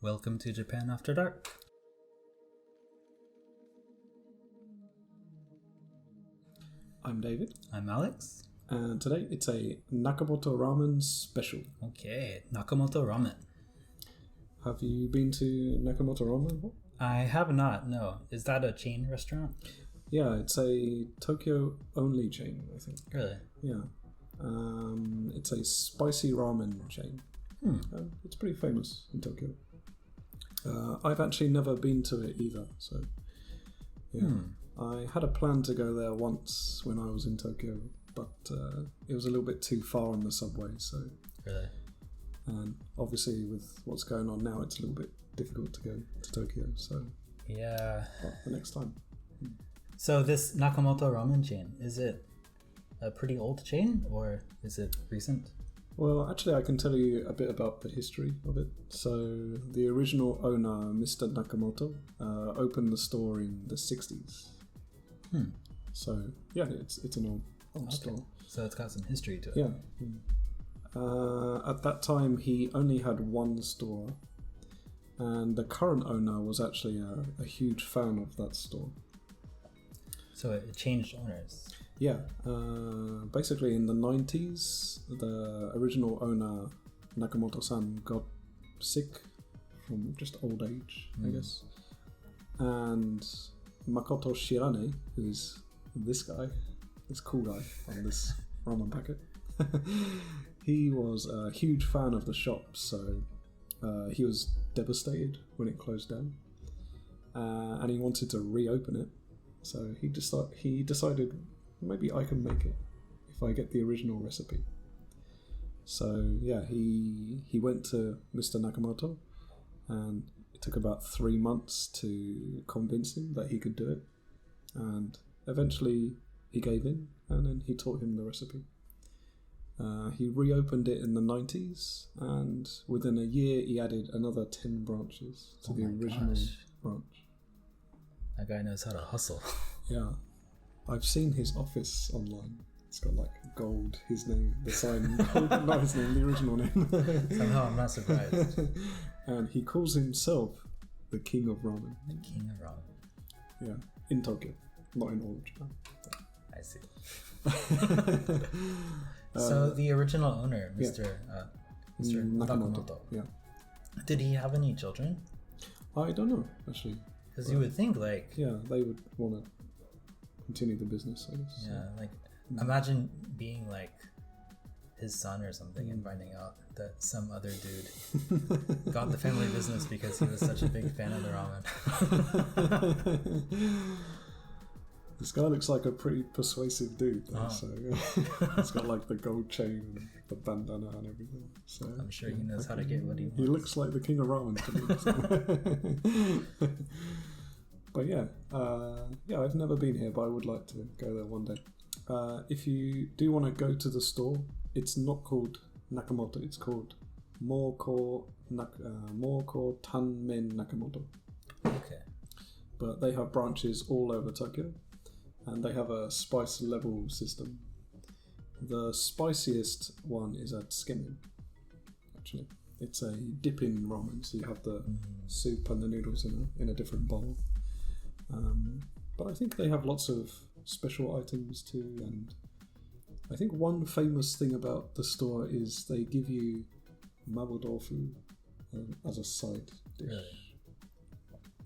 Welcome to Japan After Dark. I'm David. I'm Alex. And today it's a Nakamoto Ramen special. Okay, Nakamoto Ramen. Have you been to Nakamoto Ramen before? I have not, no. Is that a chain restaurant? Yeah, it's a Tokyo-only chain, I think. Really? Yeah. It's a spicy ramen chain. It's pretty famous in Tokyo. I've actually never been to it either, so yeah. I had a plan to go there once when I was in Tokyo, but it was a little bit too far on the subway, so... Really? And obviously with what's going on now, it's a little bit difficult to go to Tokyo, so... Yeah. But the next time. So this Nakamoto Ramen chain, is it a pretty old chain, or is it recent? Well, actually, I can tell you a bit about the history of it. So, the original owner, Mr. Nakamoto, opened the store in the 60s. So, yeah, it's an old store. So it's got some history to it. Yeah. At that time, he only had one store, and the current owner was actually a huge fan of that store. So it changed owners. Yeah, basically in the 90s, the original owner, Nakamoto-san, got sick from just old age, I guess. And Makoto Shirane, who's this guy, this cool guy on this ramen packet, he was a huge fan of the shop, so he was devastated when it closed down. And he wanted to reopen it, so he decided, maybe I can make it if I get the original recipe. So yeah, he went to Mr. Nakamoto, and it took about 3 months to convince him that he could do it. And eventually he gave in, and then he taught him the recipe. He reopened it in the 90s, and within a year he added another 10 branches to the original branch. That guy knows how to hustle. Yeah. I've seen his office online. It's got like gold, his name, the sign, not his name, the original name. Somehow I'm not surprised. And he calls himself the King of Ramen. The King of Ramen. Yeah, in Tokyo, not in all of Japan. I see. So the original owner, Mr. Nakamoto. Yeah. Did he have any children? I don't know, actually. Because you would think like... Yeah, they would want to continue the business, I guess. Yeah, like imagine being like his son or something and finding out that some other dude got the family business because he was such a big fan of the ramen. This guy looks like a pretty persuasive dude, though, so he's got like the gold chain and the bandana and everything. So I'm sure he knows how to get what he wants. He looks like the King of Ramen to me. But yeah, I've nenever been here, but I would like to go there one day. If you do want to go to the store, it's not called Nakamoto, it's called Mouko Tanmen Nakamoto. Okay. But they have branches all over Tokyo, and they have a spice level system. The spiciest one is at Tsukeme, actually. It's a dip-in ramen, so you have the soup and the noodles in a different bowl. But I think they have lots of special items too, and I think one famous thing about the store is they give you mabodofu as a side dish. Really?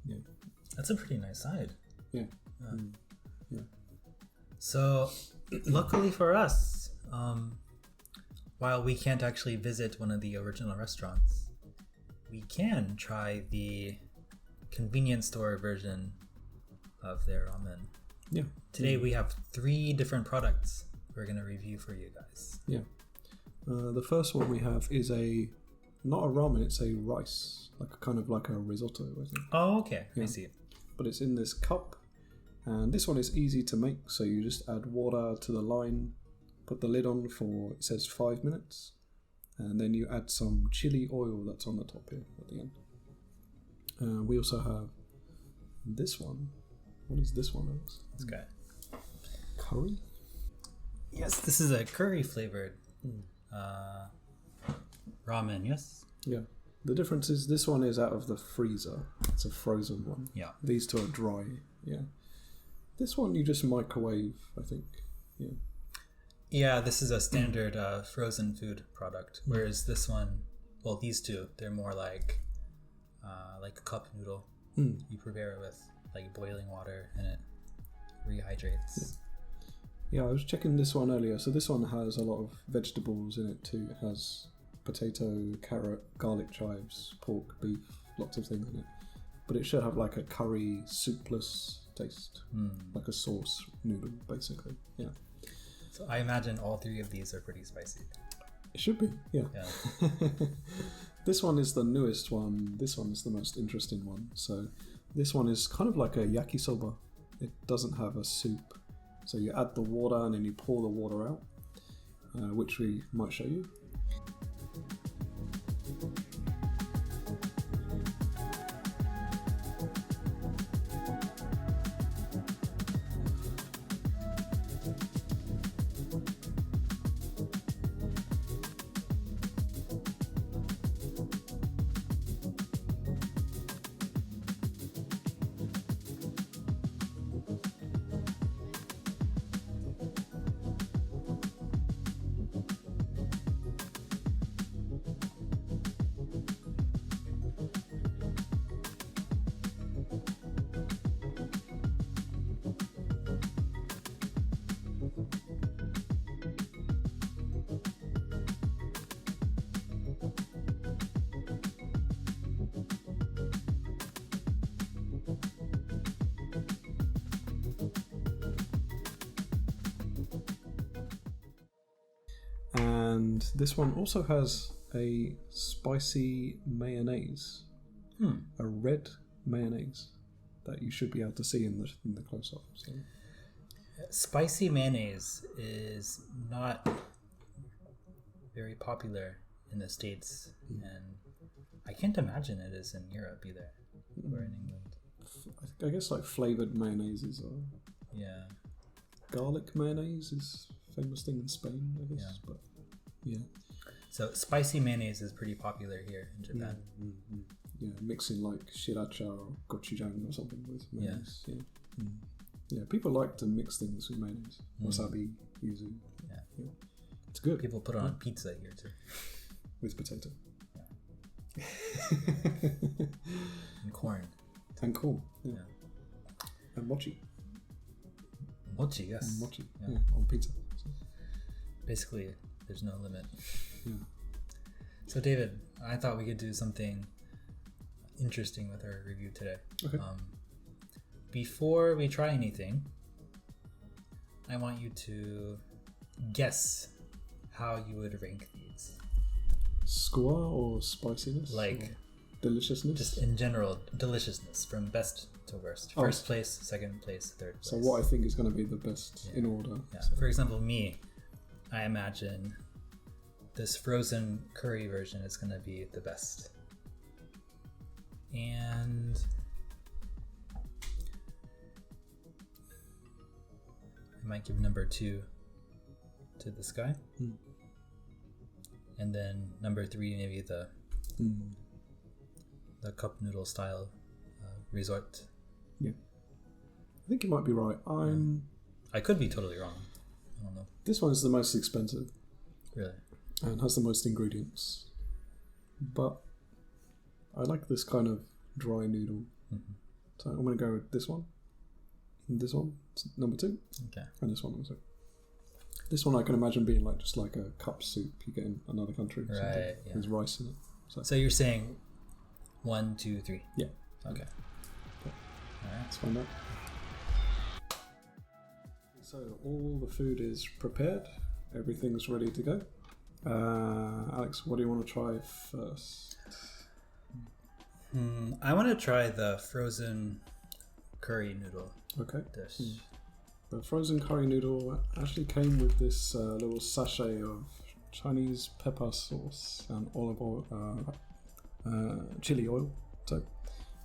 Yeah. That's a pretty nice side. Yeah. So, luckily for us, while we can't actually visit one of the original restaurants, we can try the convenience store version of their ramen. Yeah. Today we have 3 different products we're going to review for you guys. Yeah. The first one we have is not a ramen, it's a rice, kind of like a risotto, I think. Oh, okay. Yeah. I see. But it's in this cup, and this one is easy to make, so you just add water to the line, put the lid on for, it says 5 minutes, and then you add some chili oil that's on the top here at the end. We also have this one. What is this one, Alex? Okay. Curry? Yes, this is a curry flavored ramen, yes? Yeah. The difference is this one is out of the freezer. It's a frozen one. Yeah. These two are dry. Yeah. This one you just microwave, I think. Yeah. Yeah, this is a standard frozen food product. Whereas this one, well, these two, they're more like a cup noodle. You prepare it with like boiling water and it rehydrates. Yeah, I was checking this one earlier. So this one has a lot of vegetables in it too. It has potato, carrot, garlic chives, pork, beef, lots of things in it. But it should have like a curry soupless taste, like a sauce noodle, basically. Yeah. So I imagine all three of these are pretty spicy. It should be, yeah. This one is the newest one. This one is the most interesting one. So this one is kind of like a yakisoba. It doesn't have a soup. So you add the water and then you pour the water out, which we might show you. And this one also has a spicy mayonnaise, a red mayonnaise that you should be able to see in the close-up. So. Spicy mayonnaise is not very popular in the States, and I can't imagine it is in Europe either, or in England. I guess like flavored mayonnaises are. Yeah. Garlic mayonnaise is a famous thing in Spain, I guess. But yeah. So spicy mayonnaise is pretty popular here in Japan. Yeah, mixing like sriracha or gochujang or something with mayonnaise. Yeah, people like to mix things with mayonnaise. Wasabi, yuzu. Yeah. It's good. People put it on pizza here too. With potato. Yeah. And corn. And corn. Yeah. And mochi. Mochi, yes. And mochi. Yeah. On pizza. So. Basically, there's no limit. Yeah. So David, I thought we could do something interesting with our review today. Okay. Before we try anything, I want you to guess how you would rank these. Score or spiciness? Like or deliciousness? Just in general, deliciousness from best to worst. First place, second place, third place. So what I think is going to be the best in order. Yeah. So. For example, me, I imagine this frozen curry version is going to be the best. And I might give number 2 to this guy. And then number 3, maybe the cup noodle style resort. Yeah. I think you might be right. I could be totally wrong. I don't know. This one is the most expensive. Really? And has the most ingredients. But I like this kind of dry noodle. So I'm going to go with this one. And this one, number 2. Okay. And this one also. This one I can imagine being like just like a cup soup you get in another country. Right, yeah. There's rice in it. So you're saying 1, 2, 3? Yeah. Okay. All right. Let's find out. So all the food is prepared. Everything's ready to go. Alex, what do you want to try first? I want to try the frozen curry noodle dish. The frozen curry noodle actually came with this little sachet of Chinese pepper sauce and olive oil, chili oil. So,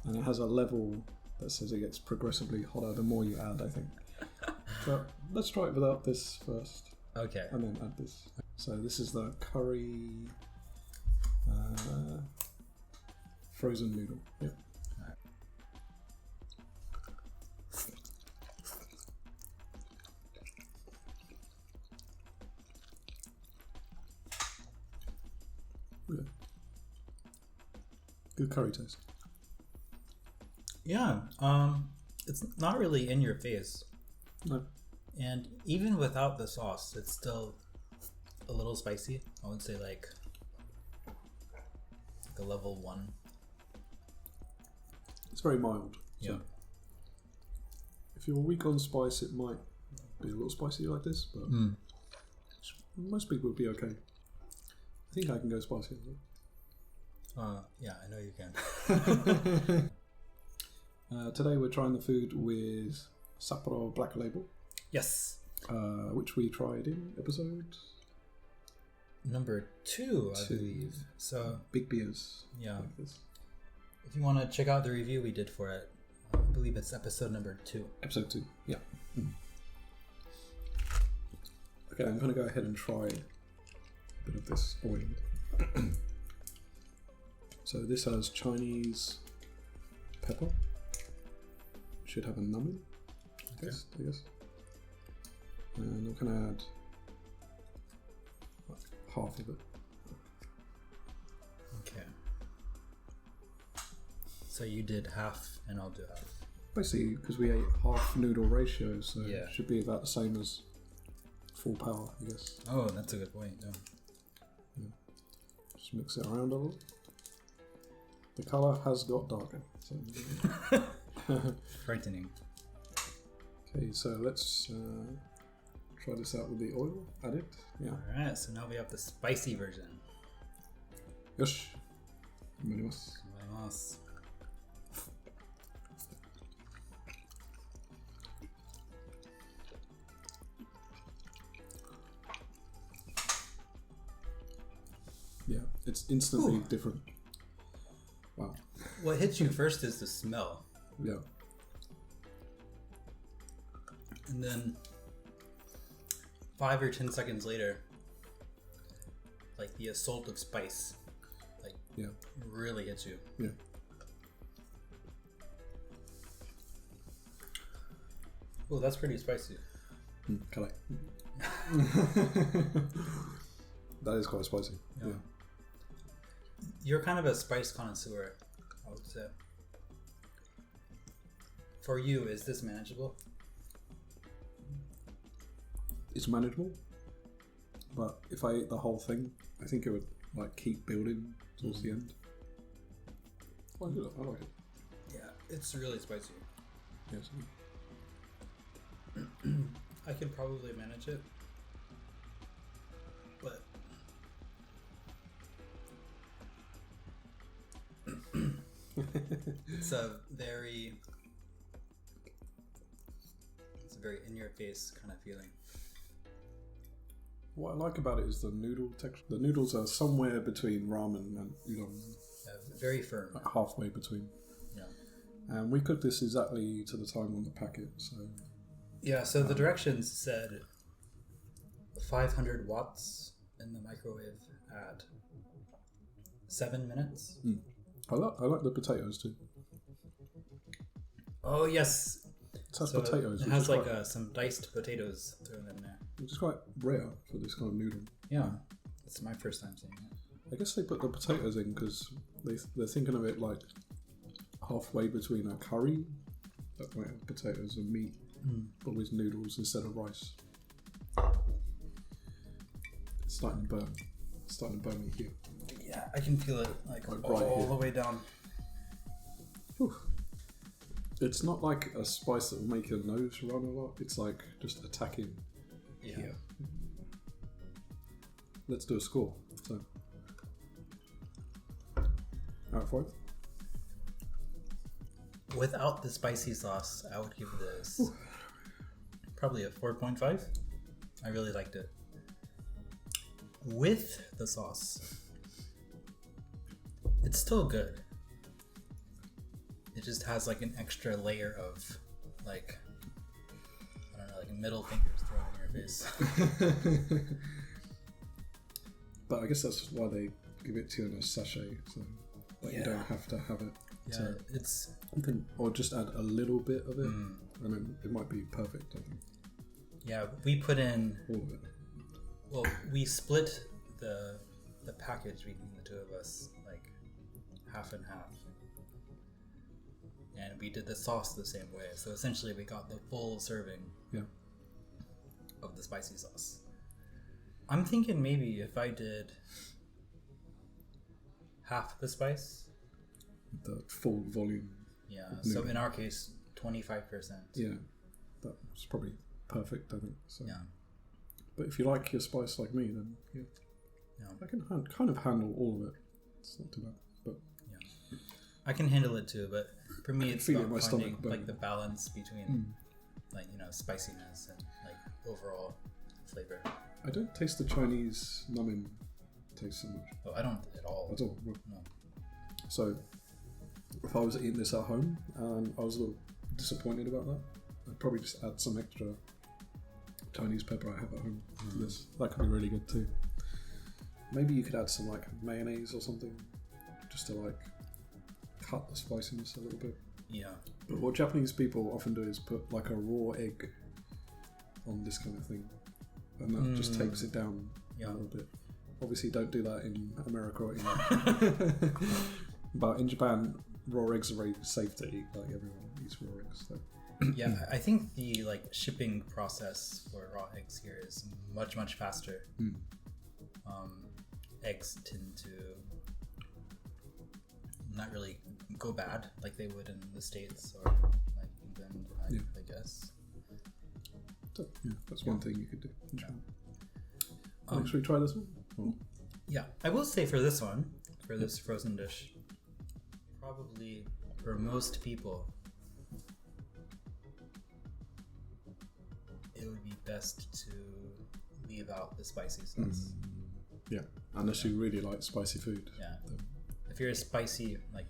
and it has a level that says it gets progressively hotter the more you add, I think. But let's try it without this first. Okay. And then add this. So this is the curry Frozen noodle. Yeah. Alright. Yeah. Good curry taste. Yeah. It's not really in your face. No. And even without the sauce, it's still a little spicy. I would say like a level 1. It's very mild. Yeah. So if you're weak on spice, it might be a little spicy like this, but most people would be okay. I think I can go spicy as well. Yeah, I know you can. Today we're trying the food with Sapporo Black Label, Yes. which we tried in episode Number 2, I 2. believe. So, Big Beers. yeah. Like this. If you want to check out the review we did for it, I believe it's episode number 2. Episode 2, yeah. Okay, I'm going to go ahead and try a bit of this oil. So this has Chinese pepper. Should have a numbing, I guess. And I'm going to add like half of it. Okay. So you did half and I'll do half. Basically, because we ate half noodle ratio, so Yeah. it should be about the same as full power, I guess. Oh, that's a good point. Yeah. Just mix it around a little. The colour has got darker. So. Frightening. Okay, so let's try this out with the oil. Add it. Yeah. Alright, so now we have the spicy version. Yosh. Vamos. Vamos. Yeah, it's instantly different. Wow. What hits you first is the smell. Yeah. And then 5 or 10 seconds later, like the assault of spice, like really hits you. Yeah. Oh, that's pretty spicy. Correct. That is quite spicy. Yeah. You're kind of a spice connoisseur, I would say. For you, is this manageable? It's manageable, but if I ate the whole thing, I think it would like keep building towards the end. I like it. Yeah, it's really spicy. Yes. I could probably manage it, but it's a very in-your-face kind of feeling. What I like about it is the noodle texture. The noodles are somewhere between ramen and udon. Yeah, very firm. Like halfway between. Yeah. And we cooked this exactly to the time on the packet, so... Yeah, so the directions said 500 watts in the microwave at 7 minutes. I like the potatoes too. Oh, yes. It has So potatoes. It has like some diced potatoes thrown in there. Which is quite rare for this kind of noodle. Yeah, it's my first time seeing it. I guess they put the potatoes in because they're thinking of it like halfway between a curry that might have potatoes and meat, but with noodles instead of rice. It's starting to burn. It's starting to burn me here. Yeah, I can feel it like Right all here. the way down. Whew. It's not like a spice that will make your nose run a lot. It's like just attacking here. Let's do a score. So, out of 5. Without the spicy sauce, I would give this probably a 4.5. I really liked it. With the sauce, it's still good. It just has like an extra layer of like, I don't know, like middle fingers thrown in your face. But I guess that's why they give it to you in a sachet. So but you don't have to have it. Yeah, So it's you can, or just add a little bit of it, and then it might be perfect. I think yeah. We put in. all of it. Well, we split the package between the two of us, like half and half, and we did the sauce the same way. So essentially, we got the full serving of the spicy sauce. I'm thinking maybe if I did half the spice, The full volume. yeah. So in our case, 25%. Yeah, that's probably perfect. I think so. Yeah. But if you like your spice like me, then yeah, Yeah. I can kind of handle all of it. It's not too bad, but I can handle it too, but for me, it's feel it about in my finding stomach burn. like the balance between like spiciness and like overall flavor. I don't taste the Chinese ramen taste so much Oh, I don't at all. at all. No. So if I was eating this at home and I was a little disappointed about that, I'd probably just add some extra Chinese pepper I have at home to this. That could be really good too. Maybe you could add some like mayonnaise or something just to like cut the spiciness a little bit. Yeah. But what Japanese people often do is put like a raw egg on this kind of thing, and that just takes it down a little bit. Obviously, don't do that in America or England. But in Japan, raw eggs are very safe to eat. Like everyone eats raw eggs. So. Yeah, I think the like shipping process for raw eggs here is much faster. Eggs tend to not really go bad like they would in the States or like England, I guess. So, yeah, that's one thing you could do in Japan. Should we try this one? Or? Yeah, I will say for this one, for this frozen dish, probably for most people, it would be best to leave out the spicy sauce. Yeah, unless you really like spicy food. Yeah. If you're a spicy like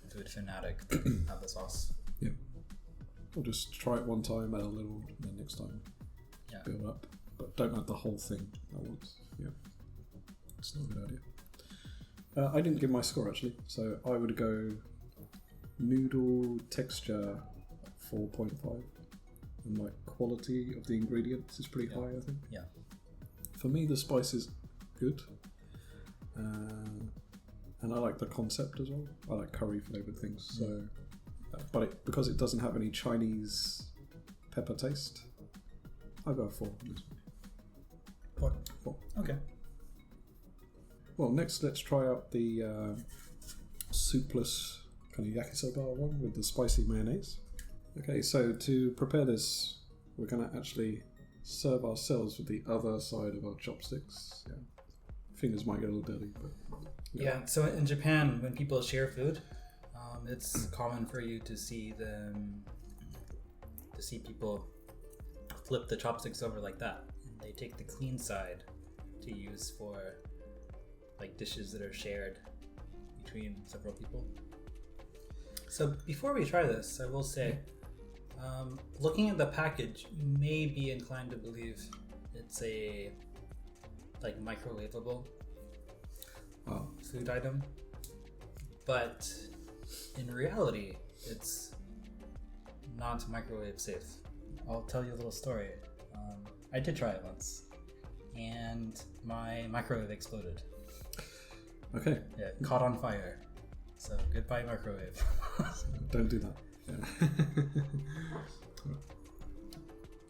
food fanatic, have the sauce. Yeah. Or just try it one time, add a little, and then next time build up. But don't add the whole thing at once. Yeah. It's not a good idea. I didn't give my score actually, so I would go noodle texture 4.5, and like quality of the ingredients is pretty high, I think. Yeah. For me, the spice is good, and I like the concept as well. I like curry flavored things, so but because it doesn't have any Chinese pepper taste, I'll go 4 on this one. 4. Okay. Well, next let's try out the soupless kind of yakisoba one with the spicy mayonnaise. Okay, so to prepare this, we're going to actually serve ourselves with the other side of our chopsticks. Yeah. Fingers might get a little dirty, but Yeah, so in Japan, when people share food, it's common for you to see people flip the chopsticks over like that. And they take the clean side to use for like dishes that are shared between several people. So before we try this, I will say, looking at the package, you may be inclined to believe it's a like microwavable food item, but in reality, it's not microwave safe. I'll tell you a little story. I did try it once, and my microwave exploded. okay, Yeah, it caught on fire. So goodbye microwave. don't do that. Yeah.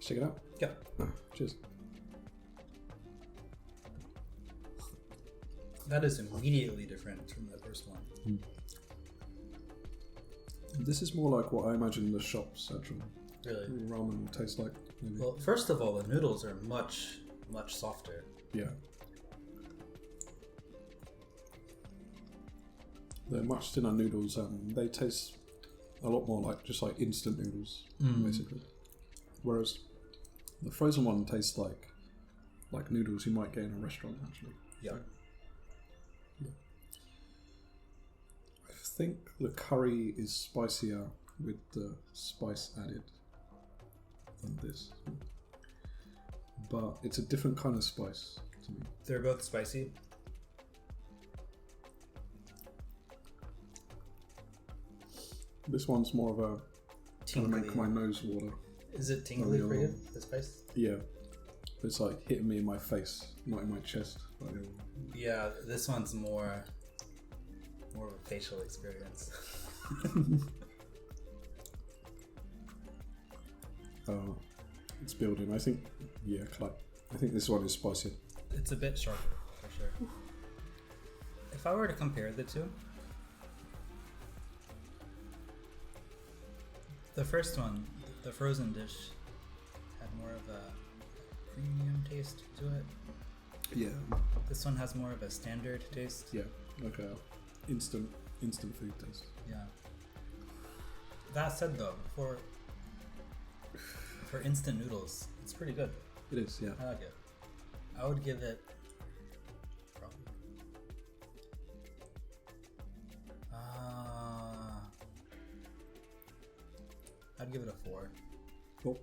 Check it out. Yeah. Cheers. That is immediately different from the first one. This is more like what I imagine the shop's actual Really? ramen will taste like. Maybe. Well, first of all, the noodles are much softer. Yeah. They're much thinner noodles, and they taste a lot more like just like instant noodles, basically. Whereas the frozen one tastes like noodles you might get in a restaurant, actually. Yeah. I think the curry is spicier with the spice added than this, but it's a different kind of spice to me. They're both spicy. This one's more of a Tingly. make my nose water. Is it tingly for you, the spice? Yeah. It's like hitting me in my face, not in my chest. Yeah, this one's more of a facial experience. It's building. I think this one is spicier. It's a bit sharper, for sure. If I were to compare the two, the first one, the frozen dish, had more of a premium taste to it. Yeah. This one has more of a standard taste. Yeah, like a instant food taste. Yeah. That said, though, for instant noodles, it's pretty good. It is, yeah. I like it. I would give it probably. I'd give it a 4. Cool.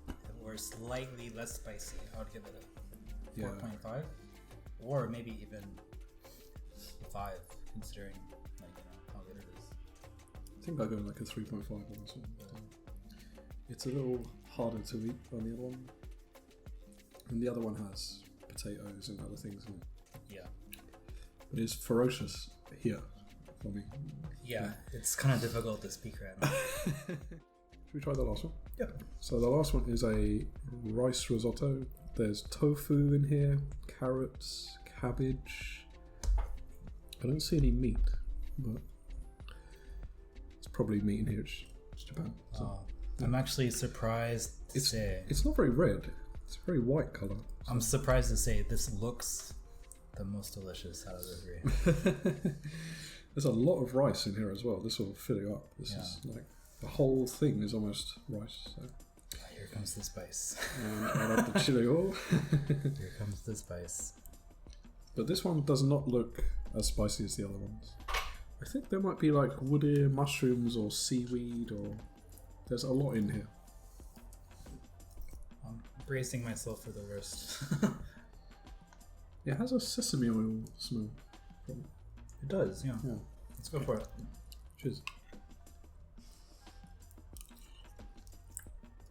If it were slightly less spicy, I would give it a 4.5, or maybe even 5, considering how good it is. I think I go like a 3.5 on this one. It's a little harder to eat than the other one, and the other one has potatoes and other things in it. Yeah, but it's ferocious here for me. Yeah, it's kind of difficult to speak right now. Should we try the last one? Yeah. So the last one is a rice risotto. There's tofu in here, carrots, cabbage. I don't see any meat, but it's probably meat in here. It's Japan. So. I'm actually surprised to say... It's not very red. It's a very white colour. So. I'm surprised to say this looks the most delicious out of the 3. There's a lot of rice in here as well. This will fill it up. This is like... The whole thing is almost rice. So. Here comes the spice. And add up the chili oil. Here comes the spice. But this one does not look as spicy as the other ones. I think there might be like woody mushrooms or seaweed or... There's a lot in here. I'm bracing myself for the worst. It has a sesame oil smell. It does, yeah. Let's go for it. Cheers.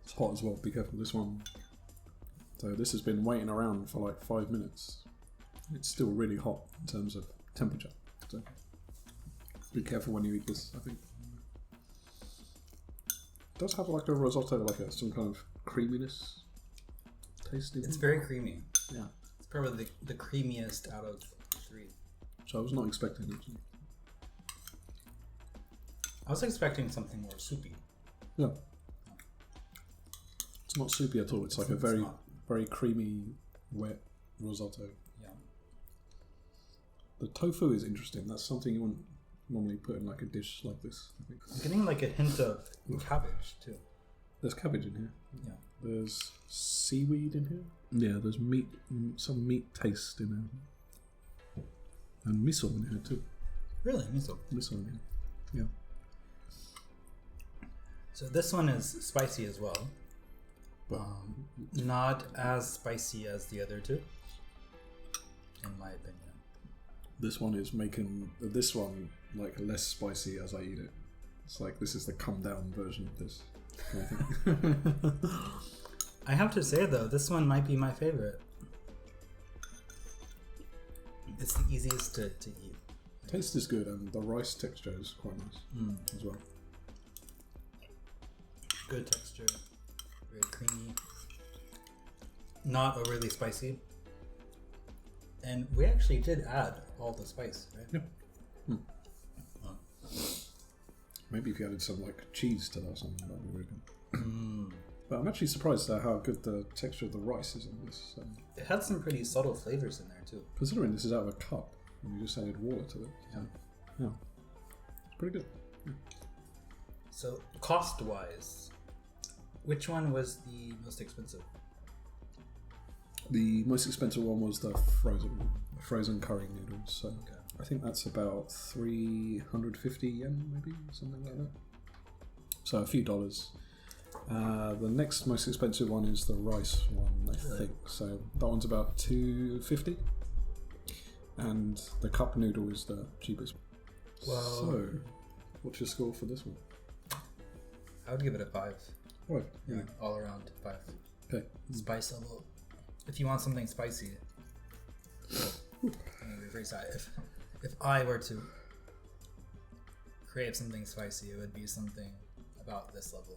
It's hot as well, be careful. This one... So this has been waiting around for like 5 minutes. It's still really hot in terms of temperature. So be careful when you eat this, I think. It does have like a risotto, like some kind of creaminess taste in it. It's very creamy. Yeah. It's probably the creamiest out of 3. Which I was not expecting, actually. I was expecting something more soupy. Yeah. It's not soupy at all. It's like a very, very creamy, wet risotto. Yeah. The tofu is interesting. That's something you wouldn't normally put in like a dish like this, I think. I'm getting like a hint of cabbage too. There's cabbage in here. Yeah. There's seaweed in here. Yeah, there's meat, some meat taste in here. And miso in here too. Really? Miso? Miso in here. Yeah. So this one is spicy as well. Not as spicy as the other 2, in my opinion. This one is making this one like less spicy as I eat it. It's like this is the come down version of this. I think. I have to say though, this one might be my favorite. It's the easiest to eat. Taste is good, and the rice texture is quite nice as well. Good texture, very creamy, not overly spicy. And we actually did add all the spice, right? Yeah. Maybe if you added some like cheese to that or something, that'd be really good. But I'm actually surprised at how good the texture of the rice is in this. It had some pretty subtle flavors in there too. Considering this is out of a cup and you just added water to it. Yeah. It's pretty good. Yeah. So cost-wise, which one was the most expensive? The most expensive one was the frozen curry noodles. So I think that's about 350 yen, maybe something like that. So a few dollars. The next most expensive one is the rice one, I think. So that one's about 250, and the cup noodle is the cheapest. Well, so What's your score for this one? I would give it a 5. Right. Yeah, all around 5. Okay. Spice level. If you want something spicy, let me rephrase that. If I were to crave something spicy, it would be something about this level.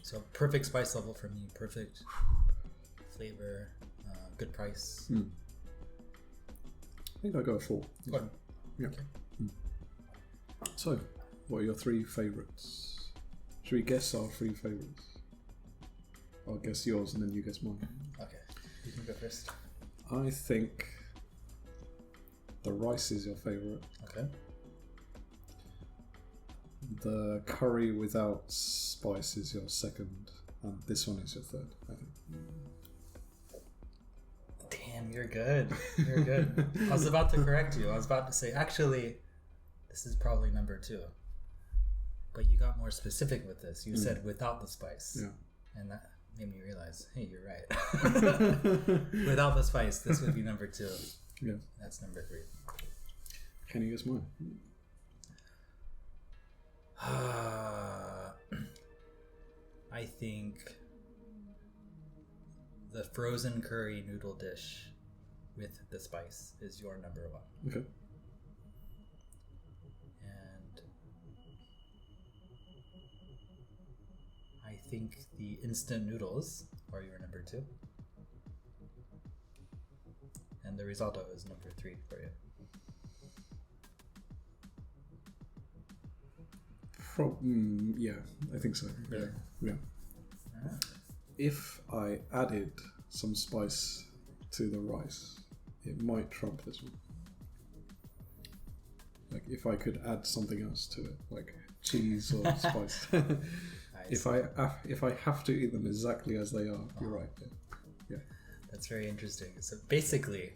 So perfect spice level for me. Perfect flavor, good price. I think I'll go a 4. Okay. Yeah. Okay. So, what are your 3 favourites? Should we guess our 3 favourites? I'll guess yours and then you guess mine. Okay, you can go first. I think the rice is your favourite. Okay. The curry without spice is your second, and this one is your third, I think. Damn, you're good. You're good. I was about to correct you. I was about to say, actually, this is probably number 2. But you got more specific with this. You said without the spice. Yeah. And that made me realize, hey, you're right. Without the spice, this would be number 2. Yeah. That's number 3. Can you guess mine? I think the frozen curry noodle dish with the spice is your number 1. Okay. And I think the instant noodles are your number 2. And the risotto is number 3 for you. Yeah, I think so. Really? Yeah. Ah. If I added some spice to the rice, it might trump this one. Like if I could add something else to it, like cheese or spice. If I have to eat them exactly as they are, you're right. Yeah. That's very interesting. So basically,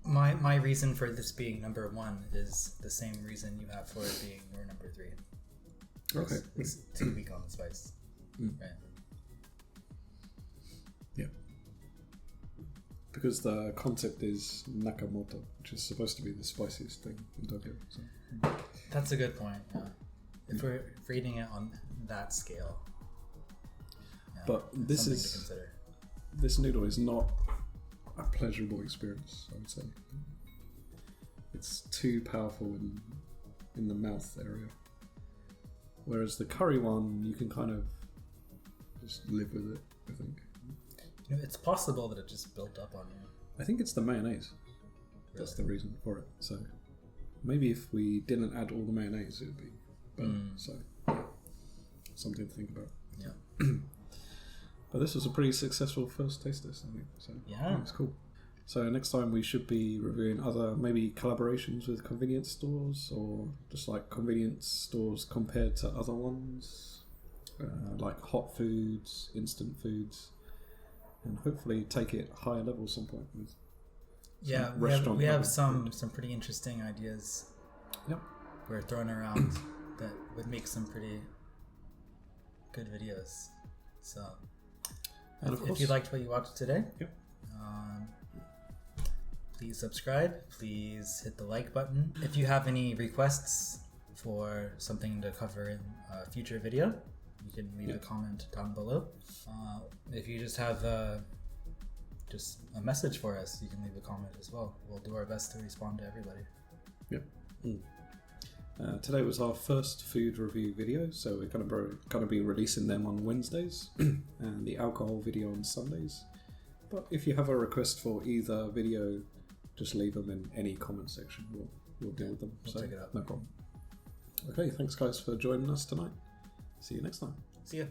my reason for this being number 1 is the same reason you have for it being your number 3. Okay. It's too weak on the spice. Right. Yeah. Because the concept is Nakamoto, which is supposed to be the spiciest thing in Tokyo. So. That's a good point. Yeah. If we're reading it on that scale. Yeah, but this something to consider. This noodle is not a pleasurable experience, I would say. It's too powerful in the mouth area. Whereas the curry one, you can kind of just live with it, I think. You know, it's possible that it just built up on you. I think it's the mayonnaise. Really? That's the reason for it. So maybe if we didn't add all the mayonnaise, it would be better. So something to think about. Yeah. But this was a pretty successful first taste test, I think. So yeah, it's cool. So next time we should be reviewing other maybe collaborations with convenience stores, or just like convenience stores compared to other ones, like hot foods, instant foods, and hopefully take it higher level some point with we have some pretty interesting ideas. Yep. We're throwing around that would make some pretty good videos. So and if you liked what you watched today, yep. Please subscribe. Please hit the like button. If you have any requests for something to cover in a future video, you can leave a comment down below. If you just have just a message for us, you can leave a comment as well. We'll do our best to respond to everybody. Yep. Today was our first food review video, so we're going to be releasing them on Wednesdays and the alcohol video on Sundays. But if you have a request for either video, just leave them in any comment section. We'll deal with them. We'll take it up. No problem. Okay, thanks guys for joining us tonight. See you next time. See ya.